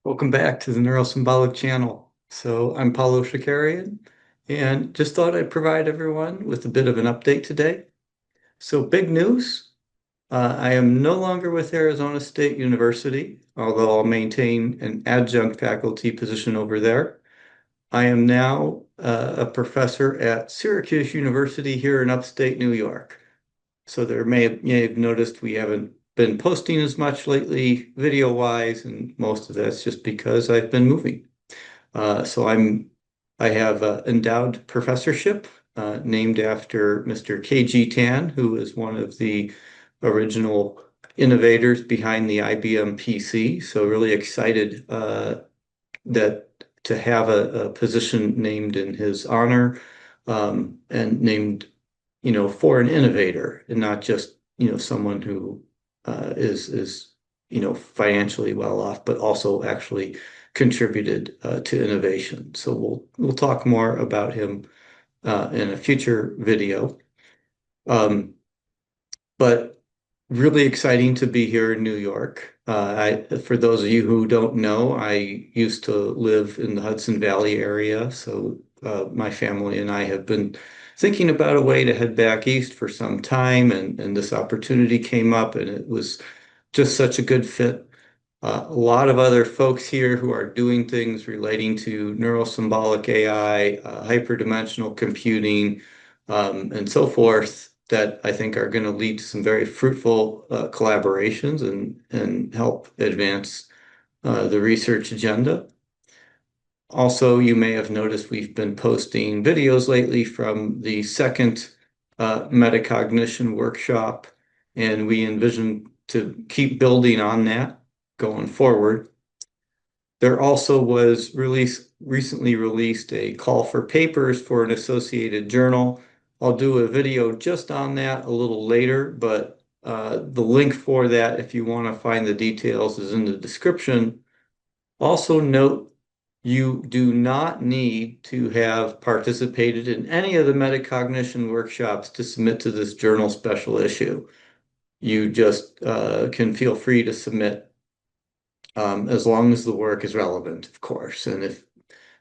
Welcome back to the Neuro Symbolic Channel. I'm Paulo Shakarian, and just thought I'd provide everyone with a bit of an update today. Big news. I am no longer with Arizona State University, although I'll maintain an adjunct faculty position over there. I am now a professor at Syracuse University here in upstate New York. So you may have noticed we haven't been posting as much lately, video-wise, and most of that's just because I've been moving. I have an endowed professorship named after Mr. K.G. Tan, who is one of the original innovators behind the IBM PC. So really excited that to have a position named in his honor and named for an innovator and not just, someone who is financially well off, but also actually contributed to innovation. So we'll talk more about him in a future video. Um, but really exciting to be here in New York. For those of you who don't know, I used to live in the Hudson Valley area, so my family and I have been thinking about a way to head back east for some time, and this opportunity came up, and it was just such a good fit. A lot of other folks here who are doing things relating to neurosymbolic AI, hyperdimensional computing, and so forth that I think are going to lead to some very fruitful collaborations and help advance the research agenda. Also, you may have noticed we've been posting videos lately from the second metacognition workshop, and we envision to keep building on that going forward. There also was recently released a call for papers for an associated journal. I'll do a video just on that a little later, but the link for that, if you want to find the details, is in the description. Also note, you do not need to have participated in any of the metacognition workshops to submit to this journal special issue. You just can feel free to submit as long as the work is relevant, of course. And if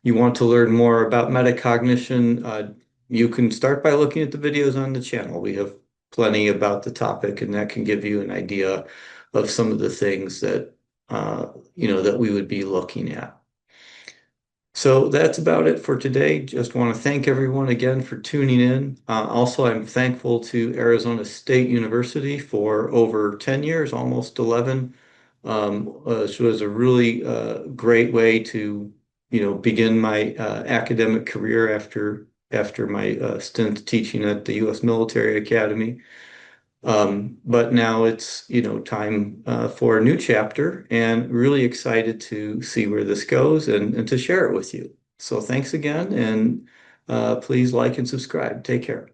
you want to learn more about metacognition, you can start by looking at the videos on the channel. We have plenty about the topic, and that can give you an idea of some of the things that that we would be looking at. So that's about it for today. Just want to thank everyone again for tuning in. Also, I'm thankful to Arizona State University for over 10 years, almost 11. Which was a really great way to, begin my academic career after my stint teaching at the U.S. Military Academy. But now it's, time for a new chapter, and really excited to see where this goes and to share it with you. So thanks again, and please like and subscribe. Take care.